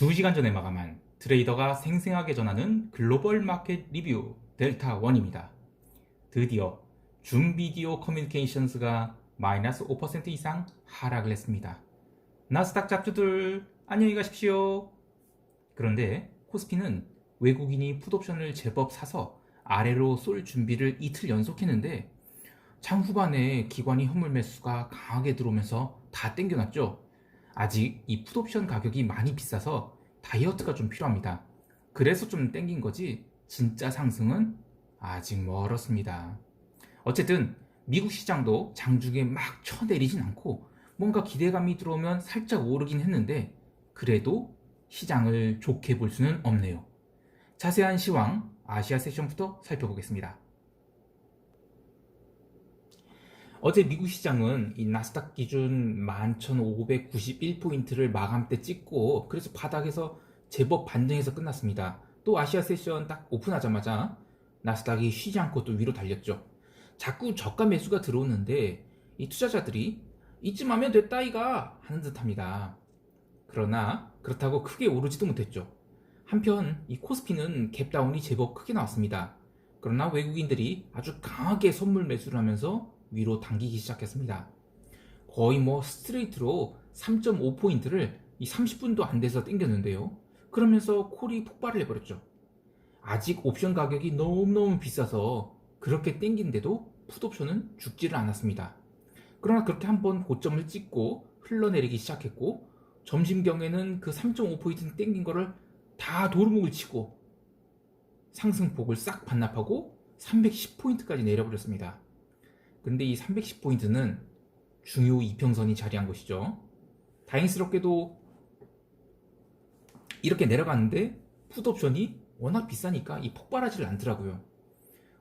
2시간 전에 마감한 트레이더가 생생하게 전하는 글로벌 마켓 리뷰 델타1입니다. 드디어 줌비디오 커뮤니케이션스가 마이너스 5% 이상 하락을 했습니다. 나스닥 잡주들 안녕히 가십시오. 그런데 코스피는 외국인이 풋옵션을 제법 사서 아래로 쏠 준비를 이틀 연속했는데 장 후반에 기관이 현물 매수가 강하게 들어오면서 다 땡겨놨죠. 아직 이 풋옵션 가격이 많이 비싸서 다이어트가 좀 필요합니다. 그래서 좀 땡긴 거지 진짜 상승은 아직 멀었습니다. 어쨌든 미국 시장도 장중에 막 쳐내리진 않고 뭔가 기대감이 들어오면 살짝 오르긴 했는데 그래도 시장을 좋게 볼 수는 없네요. 자세한 시황 아시아 세션부터 살펴보겠습니다. 어제 미국 시장은 이 나스닥 기준 11,591포인트를 마감 때 찍고 그래서 바닥에서 제법 반등해서 끝났습니다. 또 아시아 세션 딱 오픈하자마자 나스닥이 쉬지 않고 또 위로 달렸죠. 자꾸 저가 매수가 들어오는데 이 투자자들이 이쯤 하면 됐다 이가 하는 듯합니다. 그러나 그렇다고 크게 오르지도 못했죠. 한편 이 코스피는 갭다운이 제법 크게 나왔습니다. 그러나 외국인들이 아주 강하게 선물 매수를 하면서 위로 당기기 시작했습니다. 거의 스트레이트로 3.5포인트를 이 30분도 안 돼서 땡겼는데요. 그러면서 콜이 폭발을 해버렸죠. 아직 옵션 가격이 너무너무 비싸서 그렇게 땡긴데도 풋옵션은 죽지를 않았습니다. 그러나 그렇게 한번 고점을 찍고 흘러내리기 시작했고 점심경에는 그 3.5포인트 땡긴 거를 다 도루묵을 치고 상승폭을 싹 반납하고 310포인트까지 내려버렸습니다. 근데 이 310포인트는 중요 이평선이 자리한 곳이죠. 다행스럽게도 이렇게 내려갔는데 풋옵션이 워낙 비싸니까 이 폭발하지를 않더라고요.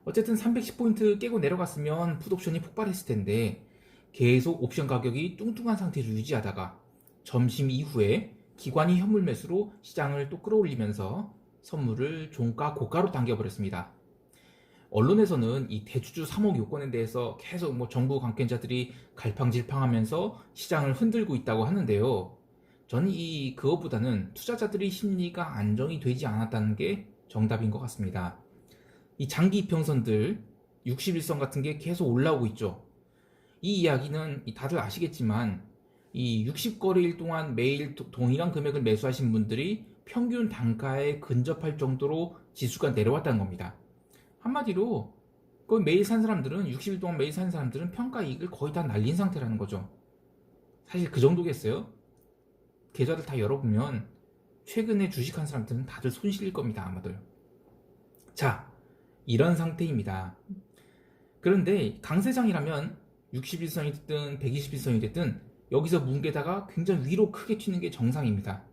어쨌든 310포인트 깨고 내려갔으면 풋옵션이 폭발했을 텐데 계속 옵션 가격이 뚱뚱한 상태를 유지하다가 점심 이후에 기관이 현물 매수로 시장을 또 끌어올리면서 선물을 종가 고가로 당겨버렸습니다. 언론에서는 이 대주주 3억 요건에 대해서 계속 정부 관계자들이 갈팡질팡하면서 시장을 흔들고 있다고 하는데요. 저는 그것보다는 투자자들의 심리가 안정이 되지 않았다는 게 정답인 것 같습니다. 이 장기 이평선들 61선 같은 게 계속 올라오고 있죠. 이 이야기는 다들 아시겠지만 이 60거래일 동안 매일 동일한 금액을 매수하신 분들이 평균 단가에 근접할 정도로 지수가 내려왔다는 겁니다. 한마디로 매일 산 사람들은 60일 동안 매일 산 사람들은 평가 이익을 거의 다 날린 상태라는 거죠. 사실 그 정도겠어요? 계좌를 다 열어보면 최근에 주식한 사람들은 다들 손실일 겁니다. 아마도요. 자, 이런 상태입니다. 그런데 강세장이라면 61선이 됐든 121선이 됐든 여기서 뭉개다가 굉장히 위로 크게 튀는 게 정상입니다.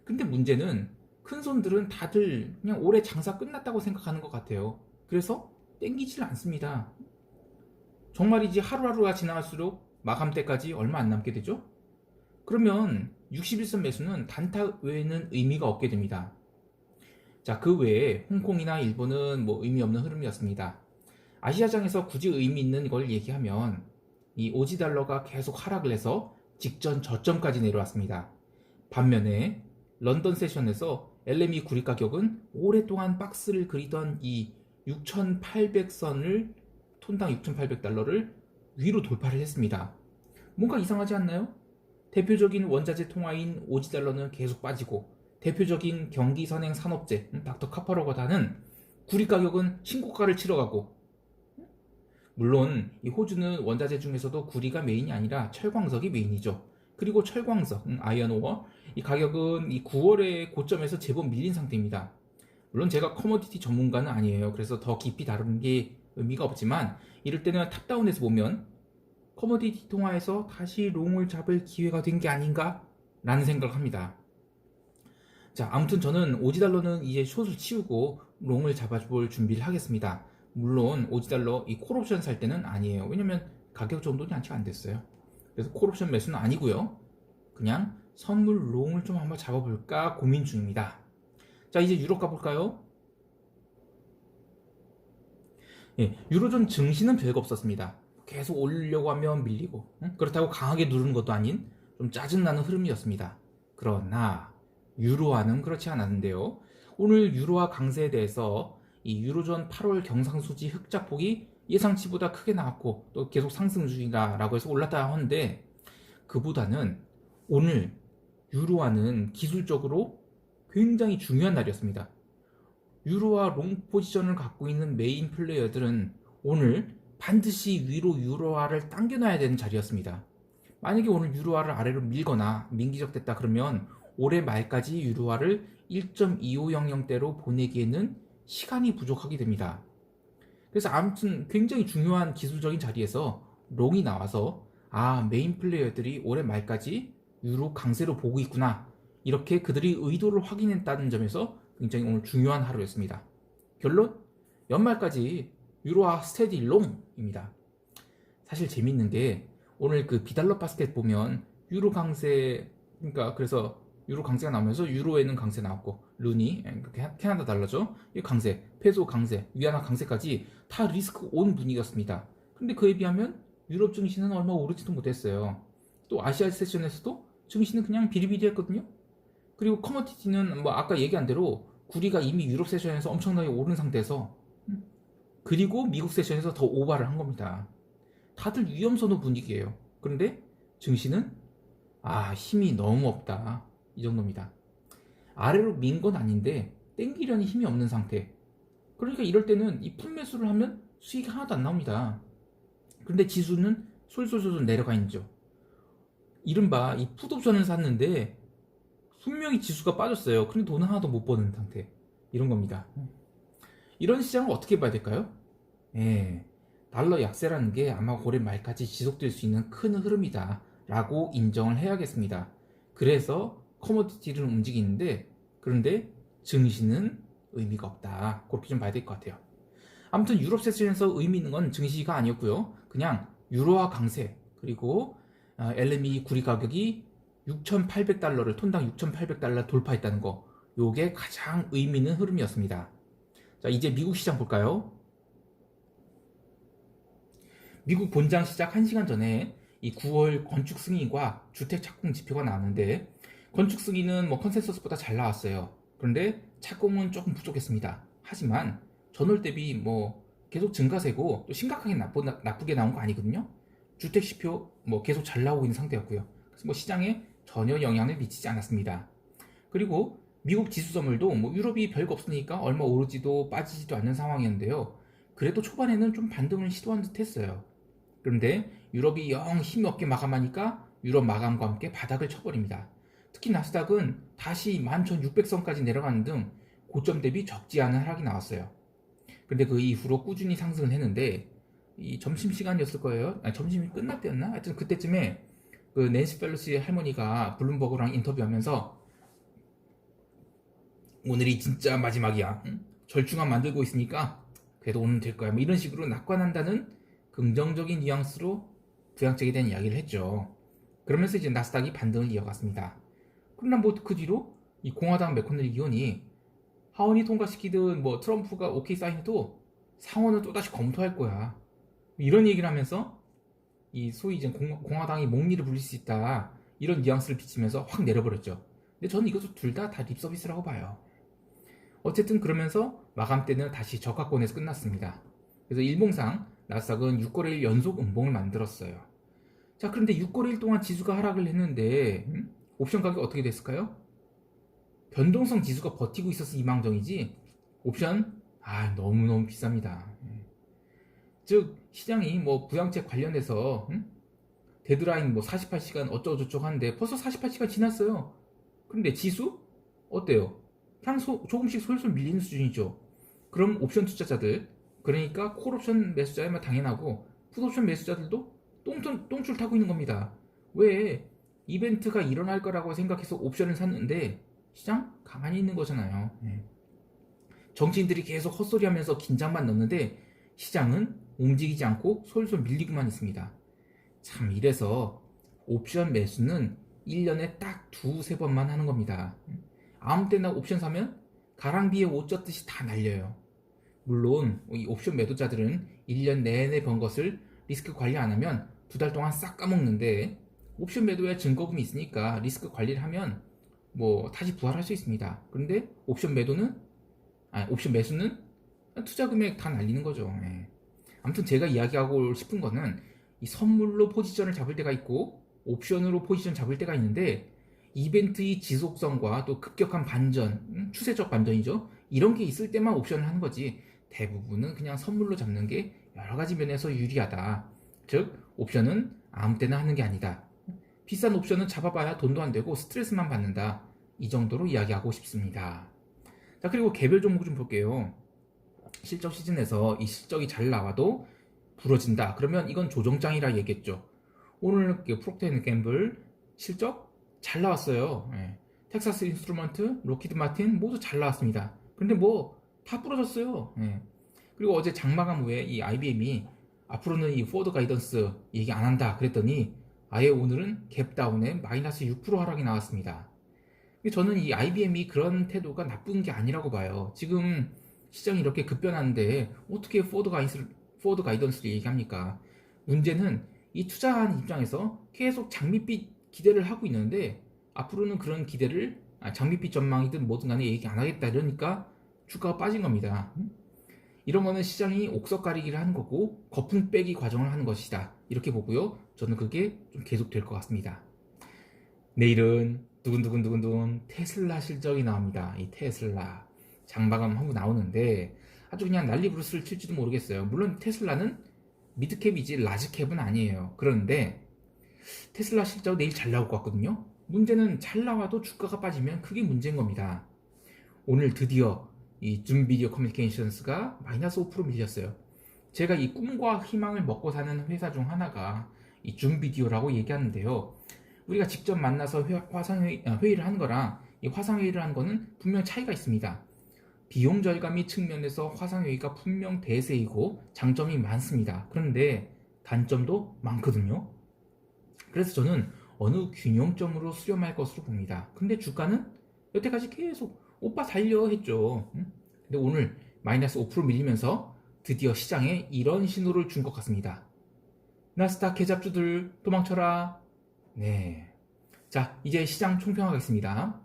근데 문제는 큰 손들은 다들 그냥 올해 장사 끝났다고 생각하는 것 같아요. 그래서 땡기질 않습니다. 정말이지 하루하루가 지나갈수록 마감 때까지 얼마 안 남게 되죠? 그러면 61선 매수는 단타 외에는 의미가 없게 됩니다. 자, 그 외에 홍콩이나 일본은 의미 없는 흐름이었습니다. 아시아장에서 굳이 의미 있는 걸 얘기하면 이 오지 달러가 계속 하락을 해서 직전 저점까지 내려왔습니다. 반면에 런던 세션에서 LME 구리 가격은 오랫동안 박스를 그리던 이 6,800선을 톤당 6,800달러를 위로 돌파를 했습니다. 뭔가 이상하지 않나요? 대표적인 원자재 통화인 오지달러는 계속 빠지고 대표적인 경기 선행 산업재 닥터 카파로거다는 구리 가격은 신고가를 치러가고 물론 이 호주는 원자재 중에서도 구리가 메인이 아니라 철광석이 메인이죠. 그리고 철광석, 아이언오어 이 가격은 이 9월의 고점에서 제법 밀린 상태입니다. 물론 제가 커머디티 전문가는 아니에요. 그래서 더 깊이 다루는 게 의미가 없지만 이럴 때는 탑다운에서 보면 커머디티 통화에서 다시 롱을 잡을 기회가 된 게 아닌가 라는 생각을 합니다. 자, 아무튼 저는 오지달러는 이제 숏을 치우고 롱을 잡아볼 준비를 하겠습니다. 물론 오지달러 이 콜옵션 살 때는 아니에요. 왜냐면 가격 정도는 아직 안 됐어요. 그래서 콜옵션 매수는 아니고요. 그냥 선물 롱을 좀 한번 잡아볼까 고민 중입니다. 자, 이제 유로 가볼까요? 예, 유로존 증시는 별거 없었습니다. 계속 올리려고 하면 밀리고 그렇다고 강하게 누르는 것도 아닌 좀 짜증나는 흐름이었습니다. 그러나 유로화는 그렇지 않았는데요. 오늘 유로화 강세에 대해서 이 유로존 8월 경상수지 흑자폭이 예상치보다 크게 나왔고 또 계속 상승 중이다라고 해서 올랐다 하는데, 그보다는 오늘 유로화는 기술적으로 굉장히 중요한 날이었습니다. 유로화 롱 포지션을 갖고 있는 메인 플레이어들은 오늘 반드시 위로 유로화를 당겨놔야 되는 자리였습니다. 만약에 오늘 유로화를 아래로 밀거나 민기적됐다 그러면 올해 말까지 유로화를 1.2500대로 보내기에는 시간이 부족하게 됩니다. 그래서 아무튼 굉장히 중요한 기술적인 자리에서 롱이 나와서 메인 플레이어들이 올해 말까지 유로 강세로 보고 있구나, 이렇게 그들이 의도를 확인했다는 점에서 굉장히 오늘 중요한 하루였습니다. 결론? 연말까지 유로화 스테디 롱입니다. 사실 재밌는 게 오늘 그 비달러 바스켓 보면 유로 강세, 그러니까 그래서 유로 강세가 나오면서 유로에는 강세 나왔고 루니, 캐나다 달러죠, 이 강세, 페소 강세, 위안화 강세까지 다 리스크 온 분위기였습니다. 근데 그에 비하면 유럽 증시는 얼마 오르지도 못했어요. 또 아시아 세션에서도 증시는 그냥 비리비리했거든요. 그리고 커머디티는 뭐 아까 얘기한 대로 구리가 이미 유럽 세션에서 엄청나게 오른 상태에서, 그리고 미국 세션에서 더 오바를 한 겁니다. 다들 위험선호 분위기예요. 그런데 증시는 힘이 너무 없다, 이 정도입니다. 아래로 민 건 아닌데 땡기려니 힘이 없는 상태. 그러니까 이럴 때는 이 풀매수를 하면 수익이 하나도 안 나옵니다. 그런데 지수는 솔솔솔 내려가 있죠. 이른바 이 풋옵션을 샀는데 분명히 지수가 빠졌어요. 근데 돈은 하나도 못 버는 상태. 이런 겁니다. 이런 시장을 어떻게 봐야 될까요? 달러 약세라는 게 아마 올해 말까지 지속될 수 있는 큰 흐름이다 라고 인정을 해야겠습니다. 그래서 커머디티를 움직이는데, 그런데 증시는 의미가 없다, 그렇게 좀 봐야 될 것 같아요. 아무튼 유럽 세션에서 의미 있는 건 증시가 아니었고요. 그냥 유로화 강세, 그리고 LME 구리 가격이 6,800달러를 톤당 6,800달러 돌파했다는 거, 요게 가장 의미 있는 흐름이었습니다. 자, 이제 미국 시장 볼까요? 미국 본장 시작 1시간 전에 이 9월 건축 승인과 주택 착공 지표가 나왔는데, 건축 승인은 뭐 컨센서스보다 잘 나왔어요. 그런데 착공은 조금 부족했습니다. 하지만 전월 대비 뭐 계속 증가세고 또 심각하게 나쁘게 나온 거 아니거든요. 주택 지표 뭐 계속 잘 나오고 있는 상태였고요. 그래서 뭐 시장에 전혀 영향을 미치지 않았습니다. 그리고 미국 지수 선물도 뭐 유럽이 별거 없으니까 얼마 오르지도 빠지지도 않는 상황이었는데요. 그래도 초반에는 좀 반등을 시도한 듯 했어요. 그런데 유럽이 영 힘이 없게 마감하니까 유럽 마감과 함께 바닥을 쳐버립니다. 특히 나스닥은 다시 11,600선까지 내려가는 등 고점 대비 적지 않은 하락이 나왔어요. 근데 그 이후로 꾸준히 상승을 했는데, 이 점심시간이었을 거예요. 점심이 끝날 때였나? 하여튼 그때쯤에 그 낸시 펠로시 할머니가 블룸버그랑 인터뷰하면서 오늘이 진짜 마지막이야, 절충안 만들고 있으니까 그래도 오늘 될 거야, 뭐 이런 식으로 낙관한다는 긍정적인 뉘앙스로 부양책에 대한 이야기를 했죠. 그러면서 이제 나스닥이 반등을 이어갔습니다. 그러나 뭐 그 뒤로 이 공화당 맥코넬 의원이 하원이 통과시키든 뭐 트럼프가 오케이 사인해도 상원을 또다시 검토할 거야, 이런 얘기를 하면서 이 소위 이제 공화당이 목리를 불릴 수 있다, 이런 뉘앙스를 비치면서 확 내려버렸죠. 근데 저는 이것도 둘 다 립서비스라고 봐요. 어쨌든 그러면서 마감 때는 다시 저가권에서 끝났습니다. 그래서 일봉상 나스닥은 6거래일 연속 음봉을 만들었어요. 자, 그런데 6거래일 동안 지수가 하락을 했는데 옵션 가격 어떻게 됐을까요? 변동성 지수가 버티고 있어서 이망정이지 옵션 너무너무 비쌉니다. 즉 시장이 뭐 부양책 관련해서 데드라인 뭐 48시간 어쩌고저쩌고 하는데 벌써 48시간 지났어요. 그런데 지수 어때요? 그냥 조금씩 솔솔 밀리는 수준이죠. 그럼 옵션 투자자들, 그러니까 콜옵션 매수자야만 당연하고 풋옵션 매수자들도 똥줄 타고 있는 겁니다. 왜? 이벤트가 일어날 거라고 생각해서 옵션을 샀는데 시장 가만히 있는 거잖아요. 정치인들이 계속 헛소리하면서 긴장만 넣는데 시장은 움직이지 않고 솔솔 밀리고만 있습니다. 참, 이래서 옵션 매수는 1년에 딱 두세 번만 하는 겁니다. 아무 때나 옵션 사면 가랑비에 옷 젖듯이 다 날려요. 물론 이 옵션 매도자들은 1년 내내 번 것을 리스크 관리 안 하면 2달 동안 싹 까먹는데, 옵션 매도에 증거금이 있으니까 리스크 관리를 하면 뭐 다시 부활할 수 있습니다. 그런데 옵션 매수는 투자 금액 다 날리는 거죠. 예. 아무튼 제가 이야기하고 싶은 거는 이 선물로 포지션을 잡을 때가 있고 옵션으로 포지션 잡을 때가 있는데 이벤트의 지속성과 또 급격한 반전, 추세적 반전이죠. 이런 게 있을 때만 옵션을 하는 거지 대부분은 그냥 선물로 잡는 게 여러 가지 면에서 유리하다. 즉 옵션은 아무 때나 하는 게 아니다. 비싼 옵션은 잡아봐야 돈도 안 되고 스트레스만 받는다. 이 정도로 이야기하고 싶습니다. 자, 그리고 개별 종목 좀 볼게요. 실적 시즌에서 이 실적이 잘 나와도 부러진다. 그러면 이건 조정장이라 얘기했죠. 오늘 프록터앤갬블 실적 잘 나왔어요. 예. 텍사스 인스트루먼트, 로키드 마틴 모두 잘 나왔습니다. 근데 뭐 다 부러졌어요. 예. 그리고 어제 장마감 후에 이 IBM이 앞으로는 이 포워드 가이던스 얘기 안 한다 그랬더니 아예 오늘은 갭다운에 마이너스 6% 하락이 나왔습니다. 저는 이 IBM이 그런 태도가 나쁜 게 아니라고 봐요. 지금 시장이 이렇게 급변하는데 어떻게 포워드 가이던스를 얘기합니까? 문제는 이 투자한 입장에서 계속 장밋빛 기대를 하고 있는데 앞으로는 그런 기대를 장밋빛 전망이든 뭐든 간에 얘기 안 하겠다 이러니까 주가가 빠진 겁니다. 이런 거는 시장이 옥석 가리기를 하는 거고 거품 빼기 과정을 하는 것이다. 이렇게 보고요. 저는 그게 좀 계속 될 것 같습니다. 내일은 두근두근 테슬라 실적이 나옵니다. 이 테슬라 장마감 하고 나오는데 아주 그냥 난리 브루스를 칠지도 모르겠어요. 물론 테슬라는 미드캡이지 라지캡은 아니에요. 그런데 테슬라 실적 내일 잘 나올 것 같거든요. 문제는 잘 나와도 주가가 빠지면 그게 문제인 겁니다. 오늘 드디어 이 줌 비디오 커뮤니케이션스가 마이너스 5% 밀렸어요. 제가 이 꿈과 희망을 먹고 사는 회사 중 하나가 이 줌 비디오라고 얘기하는데요. 우리가 직접 만나서 회의를 하는 거랑 이 화상회의를 하는 거는 분명 차이가 있습니다. 비용 절감이 측면에서 화상회의가 분명 대세이고 장점이 많습니다. 그런데 단점도 많거든요. 그래서 저는 어느 균형점으로 수렴할 것으로 봅니다. 근데 주가는 여태까지 계속 오빠 달려 했죠. 근데 오늘 마이너스 5% 밀리면서 드디어 시장에 이런 신호를 준 것 같습니다. 나스닥 개잡주들 도망쳐라. 네. 자, 이제 시장 총평하겠습니다.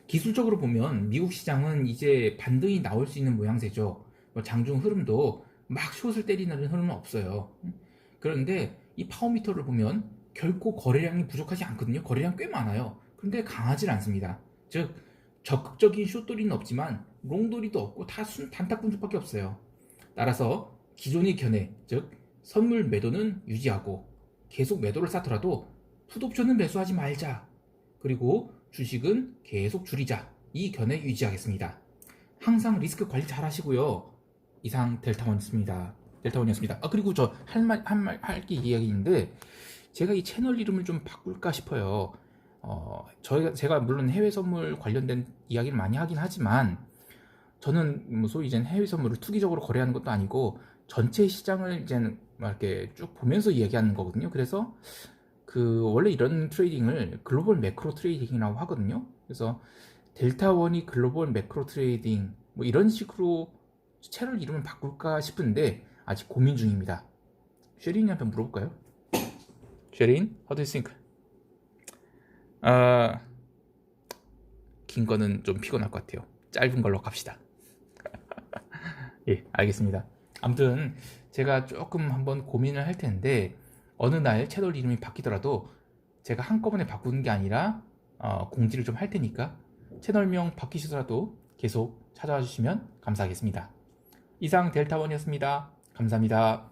기술적으로 보면 미국 시장은 이제 반등이 나올 수 있는 모양새죠. 장중 흐름도 막 숏을 때리는 흐름은 없어요. 그런데 이 파워미터를 보면 결코 거래량이 부족하지 않거든요. 거래량 꽤 많아요. 그런데 강하지 않습니다. 즉 적극적인 숏돌이는 없지만 롱돌이도 없고 다 단타꾼들밖에 없어요. 따라서 기존의 견해, 즉 선물 매도는 유지하고 계속 매도를 쌓더라도 풋옵션은 매수하지 말자. 그리고 주식은 계속 줄이자. 이 견해 유지하겠습니다. 항상 리스크 관리 잘 하시고요. 이상 델타원이었습니다. 그리고 저 할 게 이야기인데 제가 이 채널 이름을 좀 바꿀까 싶어요. 제가 물론 해외 선물 관련된 이야기를 많이 하긴 하지만 저는 소위 이제 해외 선물을 투기적으로 거래하는 것도 아니고 전체 시장을 이제 이렇게 쭉 보면서 이야기하는 거거든요. 그래서 원래 이런 트레이딩을 글로벌 매크로 트레이딩이라고 하거든요. 그래서 델타원이 글로벌 매크로 트레이딩 뭐 이런 식으로 채널 이름을 바꿀까 싶은데 아직 고민 중입니다. 쉐린이한테 물어볼까요? 쉐린, how do you think? 긴 거는 좀 피곤할 것 같아요. 짧은 걸로 갑시다. 예, 알겠습니다. 아무튼 제가 조금 한번 고민을 할 텐데 어느 날 채널 이름이 바뀌더라도 제가 한꺼번에 바꾸는 게 아니라 공지를 좀 할 테니까 채널명 바뀌시더라도 계속 찾아와 주시면 감사하겠습니다. 이상 델타원이었습니다. 감사합니다.